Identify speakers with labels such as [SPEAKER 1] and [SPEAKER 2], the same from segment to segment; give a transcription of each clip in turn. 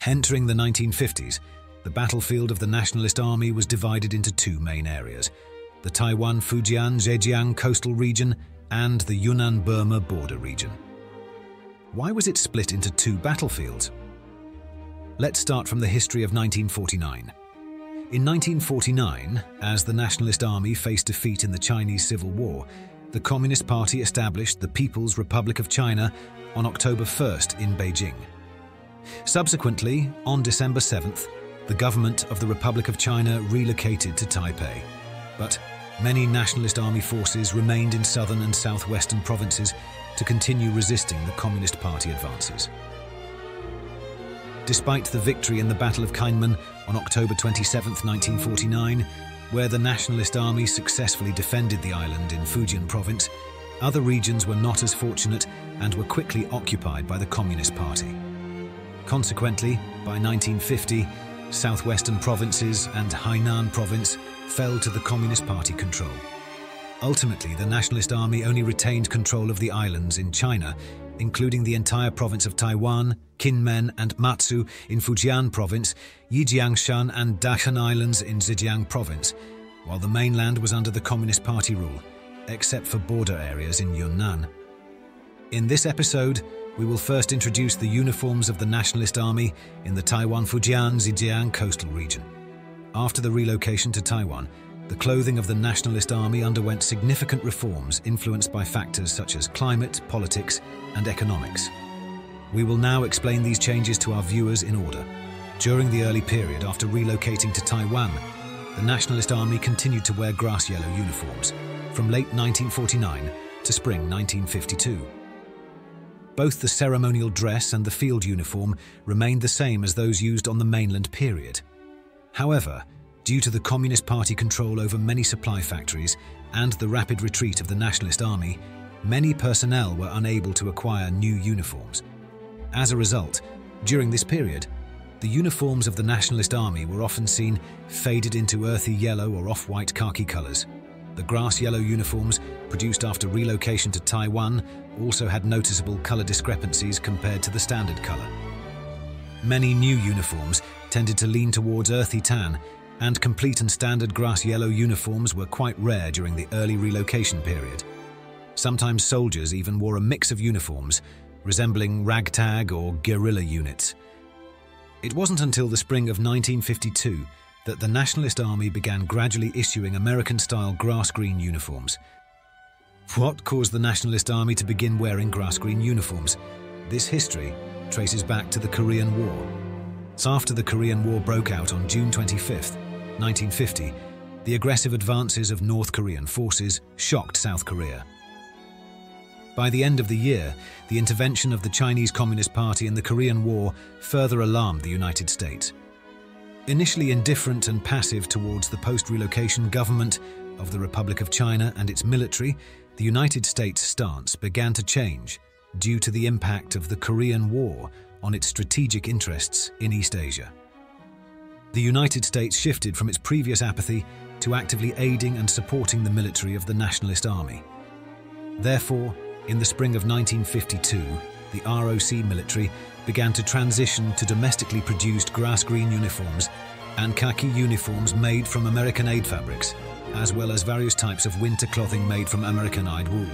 [SPEAKER 1] Entering the 1950s, the battlefield of the Nationalist Army was divided into two main areas: the Taiwan-Fujian-Zhejiang coastal region and the Yunnan-Burma border region. Why was it split into two battlefields? Let's start from the history of 1949. In 1949, as the Nationalist Army faced defeat in the Chinese Civil War, the Communist Party established the People's Republic of China on October 1st in Beijing. Subsequently, on December 7th, the government of the Republic of China relocated to Taipei, but many Nationalist Army forces remained in southern and southwestern provinces to continue resisting the Communist Party advances. Despite the victory in the Battle of Kinmen on October 27, 1949, where the Nationalist Army successfully defended the island in Fujian province, other regions were not as fortunate and were quickly occupied by the Communist Party. Consequently, by 1950, southwestern provinces and Hainan province fell to the Communist Party control. Ultimately, the Nationalist Army only retained control of the islands in China, including the entire province of Taiwan, Kinmen and Matsu in Fujian province, Yijiangshan and Dashan Islands in Zhejiang province, while the mainland was under the Communist Party rule, except for border areas in Yunnan. In this episode, we will first introduce the uniforms of the Nationalist Army in the Taiwan-Fujian-Zhejiang coastal region. After the relocation to Taiwan, the clothing of the Nationalist Army underwent significant reforms influenced by factors such as climate, politics, and economics. We will now explain these changes to our viewers in order. During the early period after relocating to Taiwan, the Nationalist Army continued to wear grass yellow uniforms, from late 1949 to spring 1952. Both the ceremonial dress and the field uniform remained the same as those used on the mainland period. However, due to the Communist Party control over many supply factories and the rapid retreat of the Nationalist Army, many personnel were unable to acquire new uniforms. As a result, during this period, the uniforms of the Nationalist Army were often seen faded into earthy yellow or off-white khaki colors. The grass yellow uniforms, produced after relocation to Taiwan, also had noticeable color discrepancies compared to the standard color. Many new uniforms tended to lean towards earthy tan, and complete and standard grass yellow uniforms were quite rare during the early relocation period. Sometimes soldiers even wore a mix of uniforms, resembling ragtag or guerrilla units. It wasn't until the spring of 1952 that the Nationalist Army began gradually issuing American-style grass-green uniforms. What caused the Nationalist Army to begin wearing grass-green uniforms? This history traces back to the Korean War. After the Korean War broke out on June 25, 1950, the aggressive advances of North Korean forces shocked South Korea. By the end of the year, the intervention of the Chinese Communist Party in the Korean War further alarmed the United States. Initially indifferent and passive towards the post-relocation government of the Republic of China and its military, the United States' stance began to change due to the impact of the Korean War on its strategic interests in East Asia. The United States shifted from its previous apathy to actively aiding and supporting the military of the Nationalist Army. Therefore, in the spring of 1952, the ROC military began to transition to domestically produced grass-green uniforms and khaki uniforms made from American-made fabrics, as well as various types of winter clothing made from American-made wool.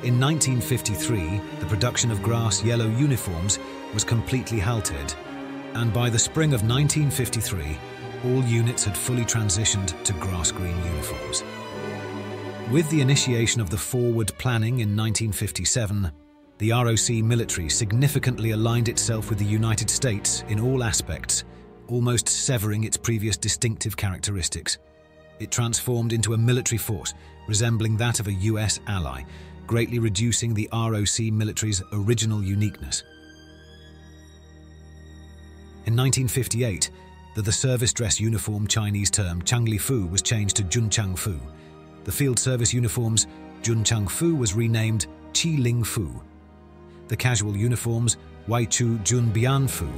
[SPEAKER 1] In 1953, the production of grass yellow uniforms was completely halted, and by the spring of 1953, all units had fully transitioned to grass-green uniforms. With the initiation of the forward planning in 1957, the ROC military significantly aligned itself with the United States in all aspects, almost severing its previous distinctive characteristics. It transformed into a military force resembling that of a US ally, greatly reducing the ROC military's original uniqueness. In 1958, the service dress uniform Chinese term Changlifu was changed to Junchangfu. The field service uniforms Junchangfu was renamed Qilingfu. The casual uniforms Waichu Junbianfu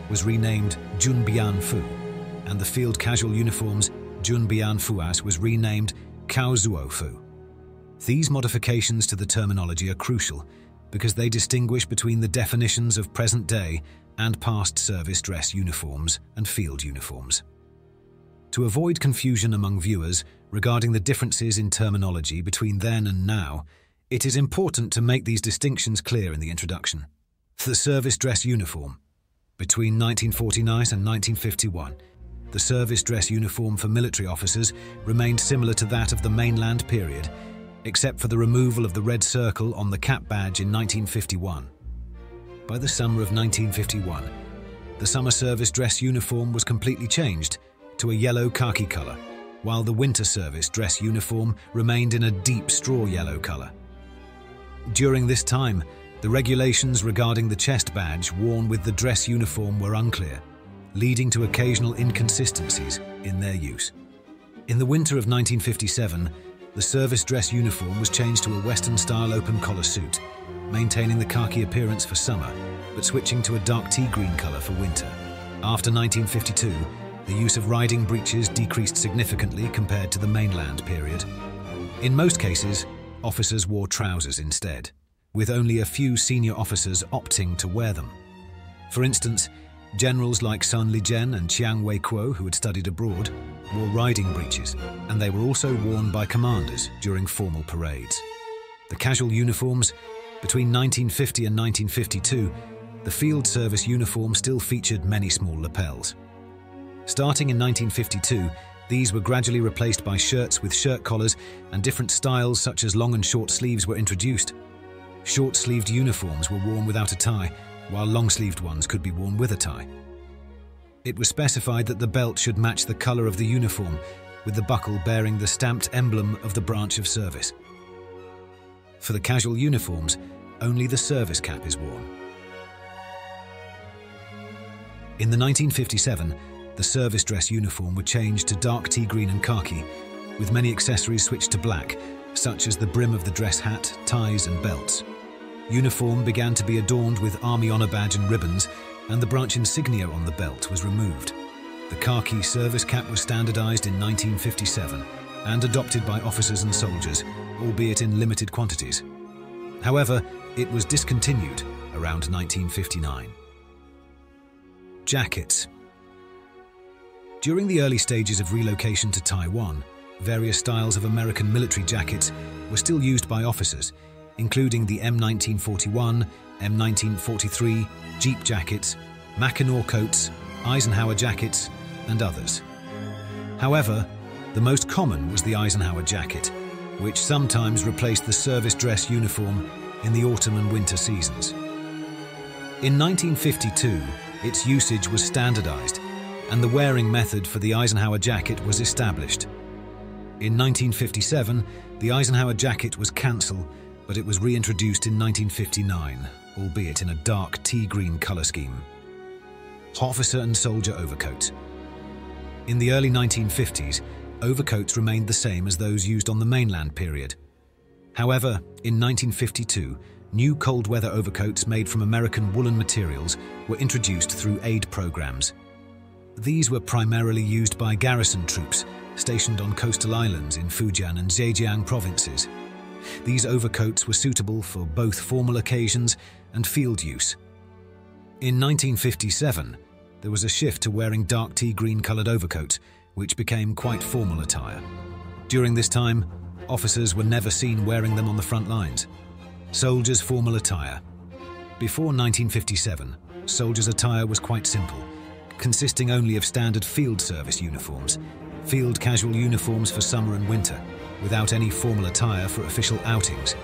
[SPEAKER 1] was renamed Junbianfu, and the field casual uniforms Junbianfuas was renamed Kaozuofu. These modifications to the terminology are crucial, because they distinguish between the definitions of present-day and past service dress uniforms and field uniforms. To avoid confusion among viewers regarding the differences in terminology between then and now, it is important to make these distinctions clear in the introduction. The service dress uniform. Between 1949 and 1951, the service dress uniform for military officers remained similar to that of the mainland period, except for the removal of the red circle on the cap badge in 1951. By the summer of 1951, the summer service dress uniform was completely changed to a yellow khaki color, while the winter service dress uniform remained in a deep straw yellow color. During this time, the regulations regarding the chest badge worn with the dress uniform were unclear, leading to occasional inconsistencies in their use. In the winter of 1957, the service dress uniform was changed to a Western-style open-collar suit, maintaining the khaki appearance for summer, but switching to a dark tea green color for winter. After 1952, the use of riding breeches decreased significantly compared to the mainland period. In most cases, officers wore trousers instead, with only a few senior officers opting to wear them. For instance, generals like Sun Li-jen and Chiang Wei-kuo, who had studied abroad, wore riding breeches, and they were also worn by commanders during formal parades. The casual uniforms. Between 1950 and 1952, the field service uniform still featured many small lapels. Starting in 1952, these were gradually replaced by shirts with shirt collars, and different styles such as long and short sleeves were introduced. Short-sleeved uniforms were worn without a tie, while long-sleeved ones could be worn with a tie. It was specified that the belt should match the color of the uniform, with the buckle bearing the stamped emblem of the branch of service. For the casual uniforms, only the service cap is worn. In the 1957, the service dress uniform were changed to dark tea green and khaki, with many accessories switched to black, such as the brim of the dress hat, ties and belts. Uniform began to be adorned with Army Honor Badge and ribbons, and the branch insignia on the belt was removed. The khaki service cap was standardized in 1957 and adopted by officers and soldiers, albeit in limited quantities. However, it was discontinued around 1959. Jackets. During the early stages of relocation to Taiwan, various styles of American military jackets were still used by officers, including the M1941, M1943, Jeep jackets, Mackinaw coats, Eisenhower jackets, and others. However, the most common was the Eisenhower jacket, which sometimes replaced the service dress uniform in the autumn and winter seasons. In 1952, its usage was standardized, and the wearing method for the Eisenhower jacket was established. In 1957, the Eisenhower jacket was cancelled, but it was reintroduced in 1959, albeit in a dark tea green color scheme. Officer and soldier overcoats. In the early 1950s, overcoats remained the same as those used on the mainland period. However, in 1952, new cold weather overcoats made from American woolen materials were introduced through aid programs. These were primarily used by garrison troops stationed on coastal islands in Fujian and Zhejiang provinces. These overcoats were suitable for both formal occasions and field use. In 1957, there was a shift to wearing dark tea green colored overcoats, which became quite formal attire. During this time, officers were never seen wearing them on the front lines. Soldiers' formal attire. Before 1957, soldiers' attire was quite simple, consisting only of standard field service uniforms, field casual uniforms for summer and winter, without any formal attire for official outings.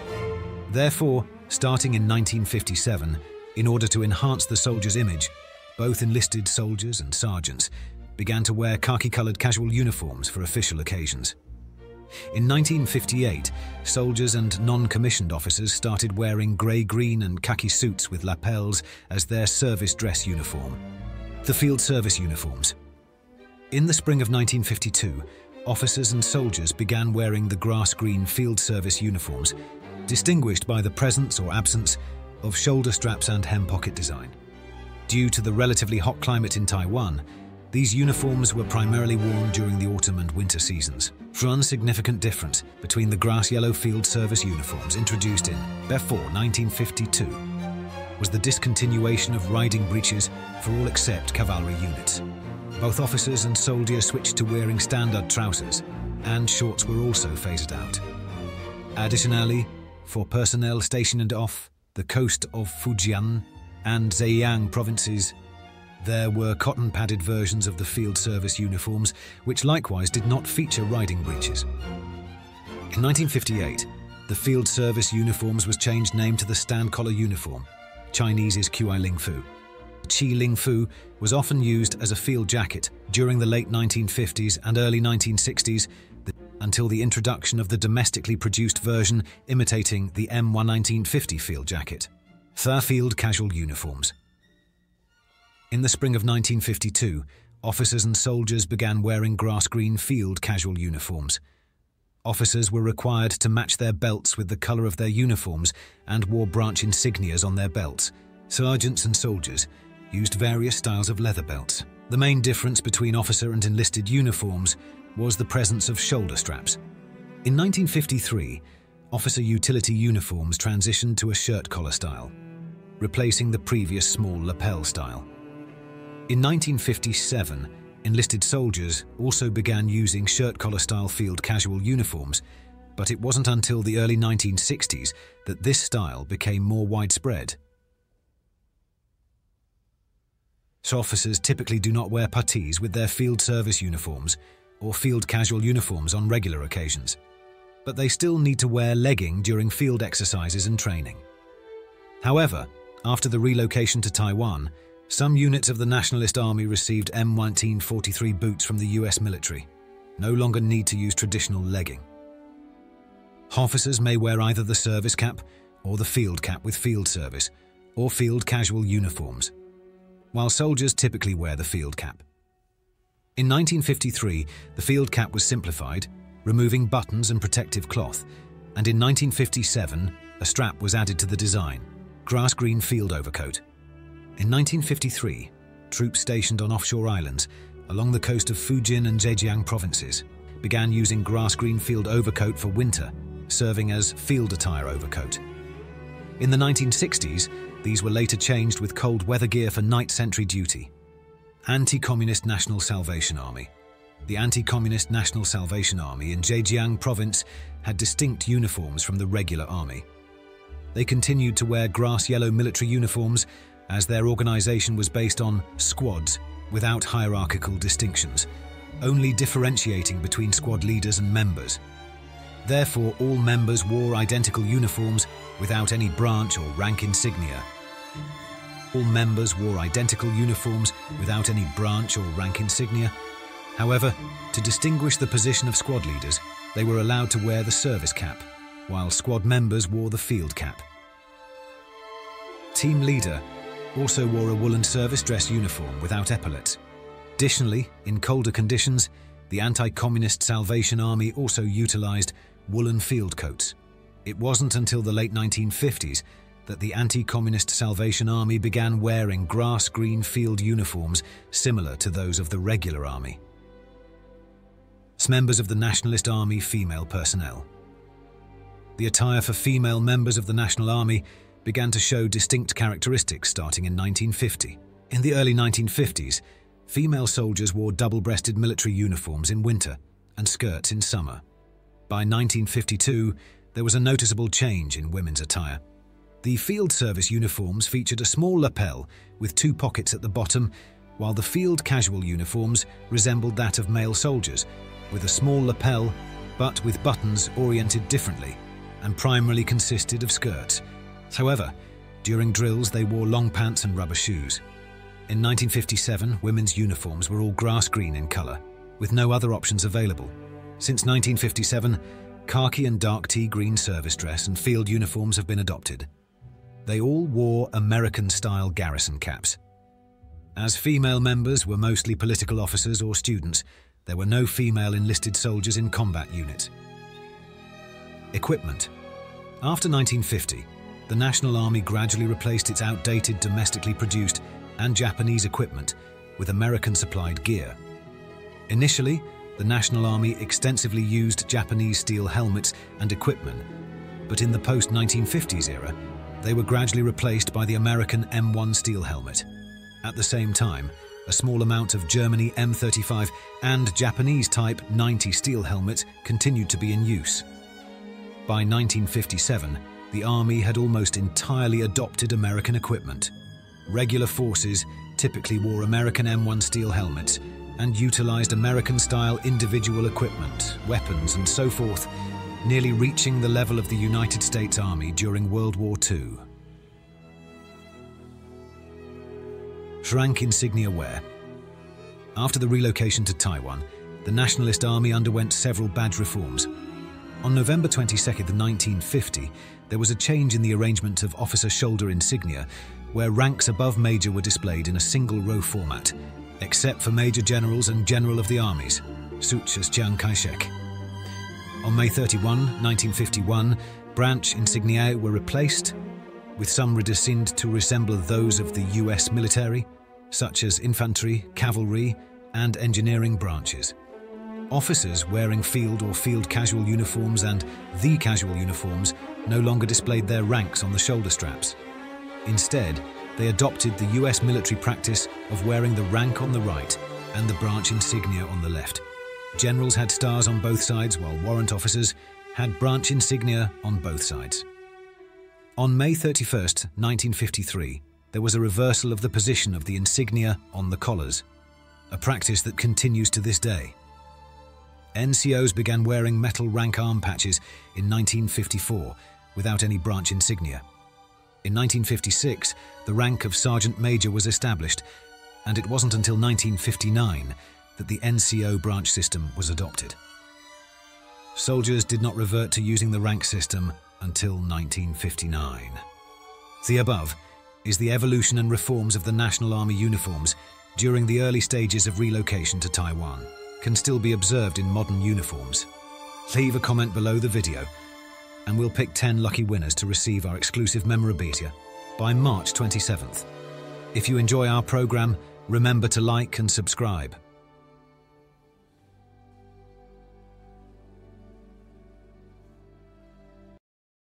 [SPEAKER 1] Therefore, starting in 1957, in order to enhance the soldier's image, both enlisted soldiers and sergeants began to wear khaki-colored casual uniforms for official occasions. In 1958, soldiers and non-commissioned officers started wearing grey-green and khaki suits with lapels as their service dress uniform. The field service uniforms. In the spring of 1952, officers and soldiers began wearing the grass-green field service uniforms, distinguished by the presence or absence of shoulder straps and hem pocket design. Due to the relatively hot climate in Taiwan, These uniforms were primarily worn during the autumn and winter seasons. One significant difference between the grass-yellow field service uniforms introduced in before 1952 was the discontinuation of riding breeches for all except cavalry units. Both officers and soldiers switched to wearing standard trousers, and shorts were also phased out. Additionally, for personnel stationed off the coast of Fujian and Zhejiang provinces, there were cotton-padded versions of the field service uniforms, which likewise did not feature riding breeches. In 1958, the field service uniforms was changed name to the stand-collar uniform. Chinese is Qi Ling Fu. Qi Ling Fu was often used as a field jacket during the late 1950s and early 1960s, until the introduction of the domestically produced version imitating the M1950 field jacket. Field casual uniforms. In the spring of 1952, officers and soldiers began wearing grass-green field casual uniforms. Officers were required to match their belts with the color of their uniforms and wore branch insignias on their belts. Sergeants and soldiers used various styles of leather belts. The main difference between officer and enlisted uniforms was the presence of shoulder straps. In 1953, officer utility uniforms transitioned to a shirt collar style, replacing the previous small lapel style. In 1957, enlisted soldiers also began using shirt-collar-style field casual uniforms, but it wasn't until the early 1960s that this style became more widespread. So officers typically do not wear puttees with their field service uniforms or field casual uniforms on regular occasions, but they still need to wear legging during field exercises and training. However, after the relocation to Taiwan, some units of the Nationalist Army received M1943 boots from the US military, no longer need to use traditional legging. Officers may wear either the service cap or the field cap with field service, or field casual uniforms, while soldiers typically wear the field cap. In 1953, the field cap was simplified, removing buttons and protective cloth, and in 1957, a strap was added to the design, grass-green field overcoat. In 1953, troops stationed on offshore islands along the coast of Fujian and Zhejiang provinces began using grass-green field overcoat for winter, serving as field attire overcoat. In the 1960s, these were later changed with cold weather gear for night sentry duty. Anti-Communist National Salvation Army. The Anti-Communist National Salvation Army in Zhejiang province had distinct uniforms from the regular army. They continued to wear grass-yellow military uniforms as their organization was based on squads without hierarchical distinctions, only differentiating between squad leaders and members. Therefore, all members wore identical uniforms without any branch or rank insignia. All members wore identical uniforms without any branch or rank insignia. However, to distinguish the position of squad leaders, they were allowed to wear the service cap, while squad members wore the field cap. Team leader also wore a woolen service dress uniform without epaulets. Additionally, in colder conditions, the Anti-Communist Salvation Army also utilized woolen field coats. It wasn't until the late 1950s that the Anti-Communist Salvation Army began wearing grass-green field uniforms similar to those of the regular army. Members of the Nationalist Army female personnel. The attire for female members of the National Army began to show distinct characteristics starting in 1950. In the early 1950s, female soldiers wore double-breasted military uniforms in winter and skirts in summer. By 1952, there was a noticeable change in women's attire. The field service uniforms featured a small lapel with 2 pockets at the bottom, while the field casual uniforms resembled that of male soldiers, with a small lapel but with buttons oriented differently, and primarily consisted of skirts. However, during drills they wore long pants and rubber shoes. In 1957, women's uniforms were all grass green in color, with no other options available. Since 1957, khaki and dark tea green service dress and field uniforms have been adopted. They all wore American-style garrison caps. As female members were mostly political officers or students, there were no female enlisted soldiers in combat units. Equipment. After 1950, the National Army gradually replaced its outdated domestically produced and Japanese equipment with American-supplied gear. Initially, the National Army extensively used Japanese steel helmets and equipment, but in the post-1950s era, they were gradually replaced by the American M1 steel helmet. At the same time, a small amount of Germany M35 and Japanese Type 90 steel helmets continued to be in use. By 1957, the Army had almost entirely adopted American equipment. Regular forces typically wore American M1 steel helmets and utilized American-style individual equipment, weapons, and so forth, nearly reaching the level of the United States Army during World War II. Rank insignia wear. After the relocation to Taiwan, the Nationalist Army underwent several badge reforms. On November 22, 1950, there was a change in the arrangement of officer shoulder insignia, where ranks above major were displayed in a single-row format, except for Major Generals and General of the Armies, such as Chiang Kai-shek. On May 31, 1951, branch insignia were replaced, with some redesigned to resemble those of the US military, such as infantry, cavalry, and engineering branches. Officers wearing field or field casual uniforms and the casual uniforms no longer displayed their ranks on the shoulder straps. Instead, they adopted the US military practice of wearing the rank on the right and the branch insignia on the left. Generals had stars on both sides, while warrant officers had branch insignia on both sides. On May 31, 1953, there was a reversal of the position of the insignia on the collars, a practice that continues to this day. NCOs began wearing metal rank arm patches in 1954 without any branch insignia. In 1956, the rank of Sergeant Major was established, and it wasn't until 1959 that the NCO branch system was adopted. Soldiers did not revert to using the rank system until 1959. The above is the evolution and reforms of the National Army uniforms during the early stages of relocation to Taiwan. Can still be observed in modern uniforms. Leave a comment below the video, and we'll pick 10 lucky winners to receive our exclusive memorabilia by March 27th. If you enjoy our program, remember to like and subscribe.